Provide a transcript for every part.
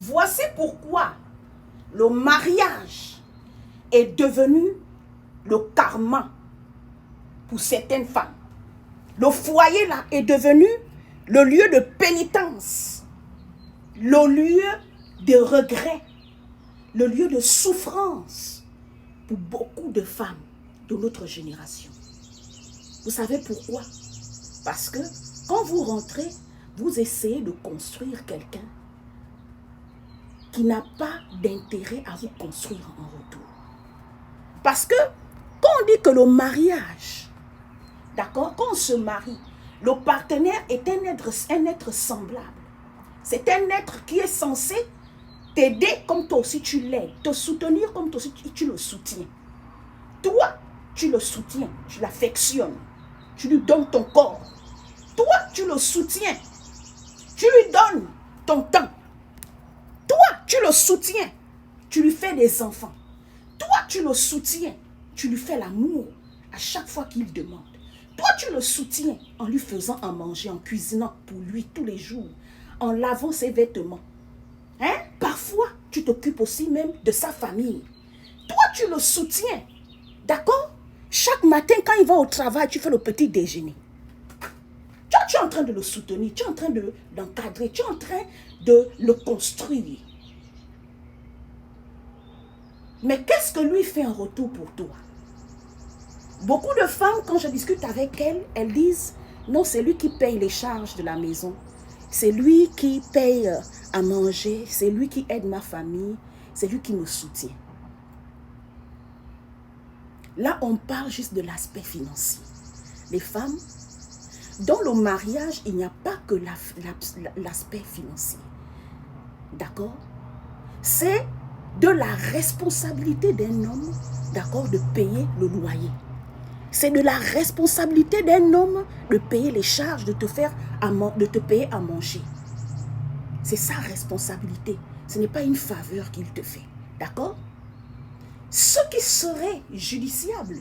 Voici pourquoi le mariage est devenu le karma pour certaines femmes. Le foyer là est devenu le lieu de pénitence, le lieu de regret, le lieu de souffrance pour beaucoup de femmes de notre génération. Vous savez pourquoi? Parce que quand vous rentrez, vous essayez de construire quelqu'un qui n'a pas d'intérêt à vous construire en retour. Parce que quand on dit que le mariage, d'accord, quand on se marie, le partenaire est un être semblable. C'est un être qui est censé t'aider comme toi aussi tu l'aides, te soutenir comme toi aussi tu le soutiens. Toi, tu le soutiens, tu l'affectionnes, tu lui donnes ton corps. Toi, tu le soutiens, tu lui donnes ton temps. Toi, tu le soutiens, tu lui fais des enfants. Toi, tu le soutiens, tu lui fais l'amour à chaque fois qu'il demande. Toi, tu le soutiens en lui faisant à manger, en cuisinant pour lui tous les jours, en lavant ses vêtements. Hein? Parfois, tu t'occupes aussi même de sa famille. Toi, tu le soutiens. D'accord? Chaque matin, quand il va au travail, tu fais le petit déjeuner. Tu es en train de le soutenir, tu es en train d'encadrer, tu es en train de le construire. Mais qu'est-ce que lui fait en retour pour toi? Beaucoup de femmes, quand je discute avec elles, elles disent, non, c'est lui qui paye les charges de la maison. C'est lui qui paye à manger, c'est lui qui aide ma famille, c'est lui qui me soutient. Là, on parle juste de l'aspect financier. Les femmes, dans le mariage, il n'y a pas que l'aspect financier. D'accord? C'est de la responsabilité d'un homme, d'accord, de payer le loyer. C'est de la responsabilité d'un homme de payer les charges, de te payer à manger. C'est sa responsabilité. Ce n'est pas une faveur qu'il te fait. D'accord? Ce qui serait judiciable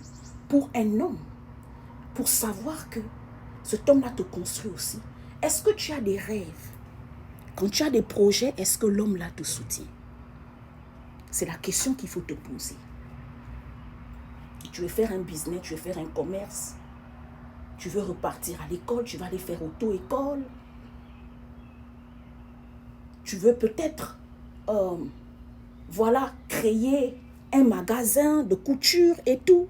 pour un homme, pour savoir que cet homme-là te construit aussi. Est-ce que tu as des rêves? Quand tu as des projets, est-ce que l'homme-là te soutient? C'est la question qu'il faut te poser. Tu veux faire un business, tu veux faire un commerce, tu veux repartir à l'école, tu vas aller faire auto-école. Tu veux peut-être, créer un magasin de couture et tout.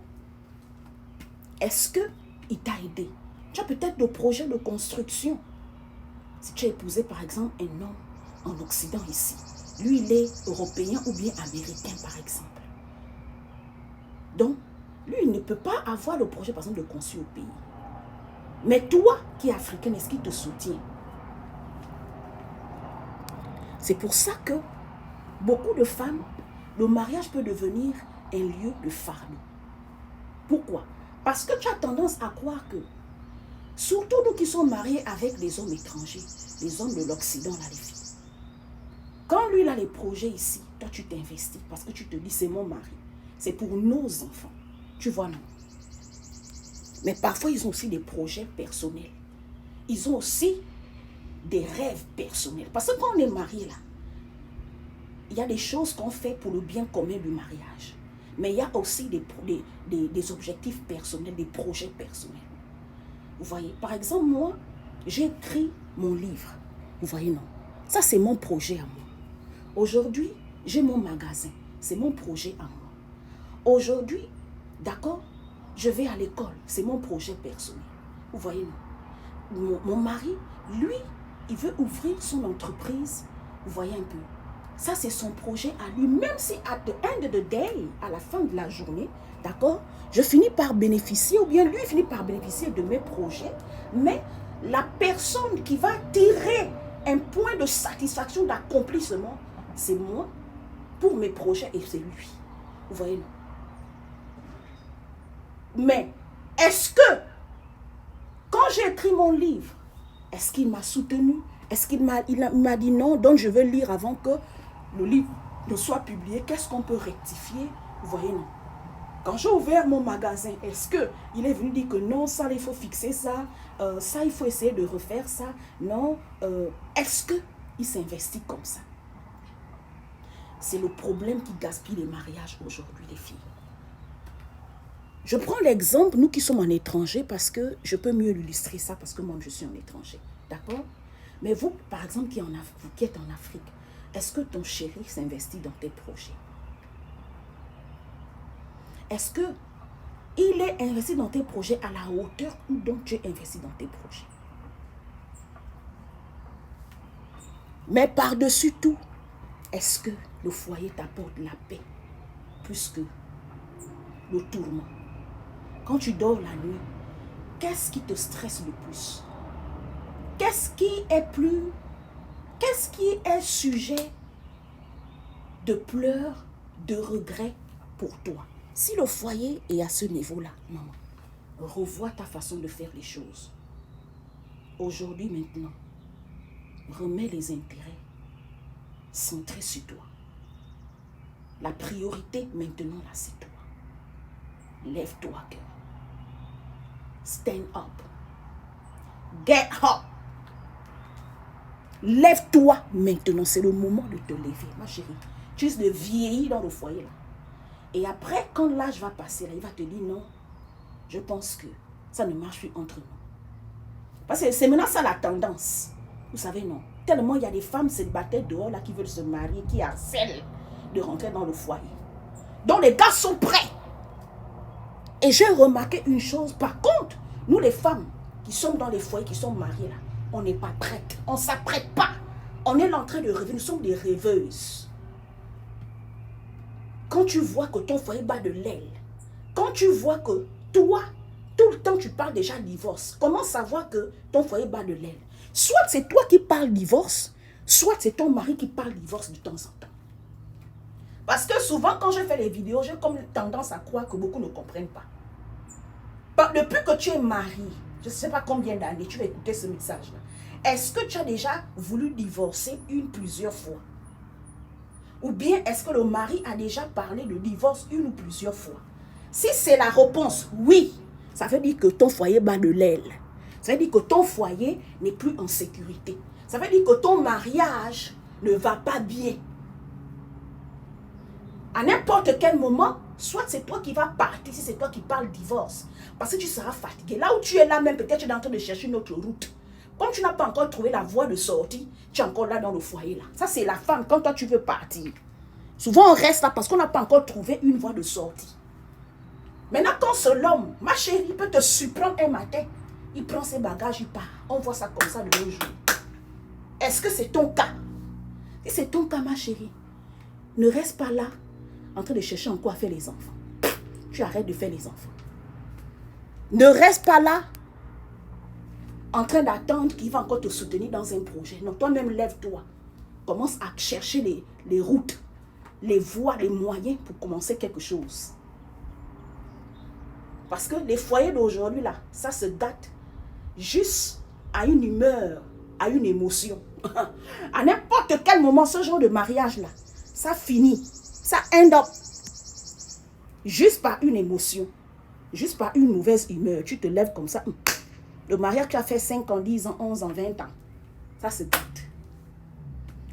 Est-ce qu'il t'a aidé? Tu as peut-être des projets de construction. Si tu as épousé par exemple un homme en Occident ici, lui il est européen ou bien américain par exemple. Donc, lui il ne peut pas avoir le projet par exemple de construire au pays. Mais toi qui es africain, est-ce qu'il te soutient? C'est pour ça que beaucoup de femmes, le mariage peut devenir un lieu de fardeau. Pourquoi? Parce que tu as tendance à croire que, surtout nous qui sommes mariés avec des hommes étrangers, les hommes de l'Occident, là, les filles, quand lui il a les projets ici, toi tu t'investis parce que tu te dis c'est mon mari, c'est pour nos enfants. Tu vois, non? Mais parfois ils ont aussi des projets personnels. Ils ont aussi des rêves personnels. Parce que quand on est marié là, il y a des choses qu'on fait pour le bien commun du mariage. Mais il y a aussi des objectifs personnels, des projets personnels. Vous voyez, par exemple, moi, j'ai écrit mon livre. Vous voyez, non? Ça, c'est mon projet à moi. Aujourd'hui, j'ai mon magasin. C'est mon projet à moi. Aujourd'hui, d'accord, je vais à l'école. C'est mon projet personnel. Vous voyez, non? Mon mari, lui, il veut ouvrir son entreprise. Vous voyez un peu? Ça, c'est son projet à lui. Même si at the end of the day, à la fin de la journée, d'accord, je finis par bénéficier, ou bien lui finit par bénéficier de mes projets, mais la personne qui va tirer un point de satisfaction, d'accomplissement, c'est moi, pour mes projets, et c'est lui. Vous voyez, non? Mais, est-ce que, quand j'ai écrit mon livre, est-ce qu'il m'a soutenu? Est-ce qu'il m'a dit non, donc je veux lire avant que le livre ne soit publié? Qu'est-ce qu'on peut rectifier? Vous voyez, non? Quand j'ai ouvert mon magasin, est-ce qu'il est venu dire que non, ça, il faut fixer ça, ça, il faut essayer de refaire ça? Non. Est-ce qu'il s'investit comme ça? C'est le problème qui gaspille les mariages aujourd'hui, les filles. Je prends l'exemple, nous qui sommes en étranger, parce que je peux mieux illustrer ça, parce que moi, je suis en étranger. D'accord? Mais vous, par exemple, vous qui êtes en Afrique, est-ce que ton chéri s'investit dans tes projets? Est-ce que il est investi dans tes projets à la hauteur où donc tu es investi dans tes projets? Mais par-dessus tout, est-ce que le foyer t'apporte la paix plus que le tourment? Quand tu dors la nuit, qu'est-ce qui te stresse le plus? Qu'est-ce qui est sujet de pleurs, de regrets pour toi? Si le foyer est à ce niveau-là, maman, revois ta façon de faire les choses. Aujourd'hui, maintenant, remets les intérêts centrés sur toi. La priorité maintenant, là, c'est toi. Lève-toi, cœur. Stand up. Get up. Lève-toi maintenant. C'est le moment de te lever, ma chérie. Tu risques de vieillir dans le foyer, là. Et après, quand l'âge va passer, là, il va te dire non, je pense que ça ne marche plus entre nous. Parce que c'est maintenant ça la tendance. Vous savez, non. Tellement il y a des femmes célibataires dehors là qui veulent se marier, qui harcèlent de rentrer dans le foyer. Donc les gars sont prêts. Et j'ai remarqué une chose. Par contre, nous les femmes qui sommes dans les foyers, qui sont mariées là, on n'est pas prêtes. On ne s'apprête pas. On est en train de rêver. Nous sommes des rêveuses. Quand tu vois que ton foyer bat de l'aile, quand tu vois que toi, tout le temps tu parles déjà divorce, comment savoir que ton foyer bat de l'aile? Soit c'est toi qui parles divorce, soit c'est ton mari qui parle divorce de temps en temps. Parce que souvent quand je fais les vidéos, j'ai comme tendance à croire que beaucoup ne comprennent pas. Depuis que tu es marié, je ne sais pas combien d'années, tu vas écouter ce message-là. Est-ce que tu as déjà voulu divorcer plusieurs fois? Ou bien est-ce que le mari a déjà parlé de divorce une ou plusieurs fois? Si c'est la réponse oui, ça veut dire que ton foyer bat de l'aile. Ça veut dire que ton foyer n'est plus en sécurité. Ça veut dire que ton mariage ne va pas bien. À n'importe quel moment, soit c'est toi qui vas partir, si c'est toi qui parles divorce. Parce que tu seras fatigué. Là où tu es là même, peut-être tu es en train de chercher une autre route. Comme tu n'as pas encore trouvé la voie de sortie, tu es encore là dans le foyer là. Ça c'est la femme quand toi tu veux partir. Souvent on reste là parce qu'on n'a pas encore trouvé une voie de sortie. Maintenant quand c'est l'homme, ma chérie, peut te surprendre un matin, il prend ses bagages, il part. On voit ça comme ça de nos jours. Est-ce que c'est ton cas? Si c'est ton cas ma chérie, ne reste pas là en train de chercher encore à faire les enfants. Tu arrêtes de faire les enfants. Ne reste pas là en train d'attendre qu'il va encore te soutenir dans un projet. Non, toi-même, lève-toi. Commence à chercher les routes, les voies, les moyens pour commencer quelque chose. Parce que les foyers d'aujourd'hui, là, ça se gâte juste à une humeur, à une émotion. À n'importe quel moment, ce genre de mariage-là, ça finit. Ça end up. Juste par une émotion. Juste par une mauvaise humeur. Tu te lèves comme ça. Le mariage que tu as fait 5 ans, 10 ans, 11 ans, 20 ans, ça se gâte.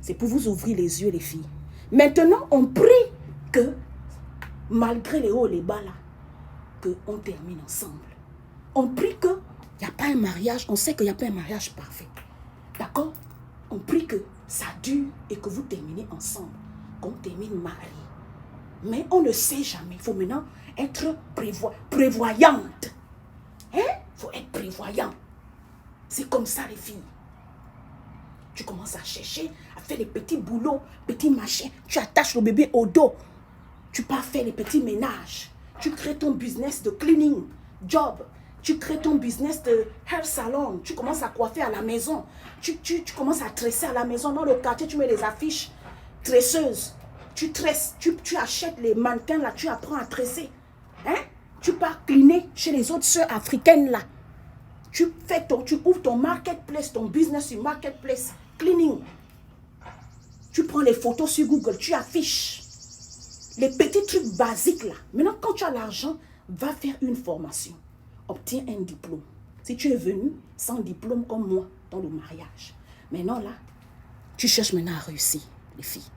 C'est pour vous ouvrir les yeux, les filles. Maintenant, on prie que, malgré les hauts et les bas là, qu'on termine ensemble. On prie qu'il n'y a pas un mariage, on sait qu'il n'y a pas un mariage parfait. D'accord? On prie que ça dure et que vous terminez ensemble, qu'on termine marié. Mais on ne sait jamais. Il faut maintenant être prévoyante. Hein? Il faut être prévoyant. C'est comme ça les filles. Tu commences à chercher, à faire les petits boulots, petits machins. Tu attaches le bébé au dos. Tu pars faire les petits ménages. Tu crées ton business de cleaning, job. Tu crées ton business de hair salon. Tu commences à coiffer à la maison. Tu commences à tresser à la maison. Dans le quartier, tu mets les affiches tresseuses. Tu tresses, tu achètes les mannequins là, tu apprends à tresser. Hein? Tu pars cleaner chez les autres sœurs africaines là. Tu ouvres ton marketplace, ton business sur marketplace, cleaning. Tu prends les photos sur Google, tu affiches les petits trucs basiques là. Maintenant, quand tu as l'argent, va faire une formation. Obtiens un diplôme. Si tu es venu sans diplôme comme moi dans le mariage, maintenant là, tu cherches maintenant à réussir, les filles.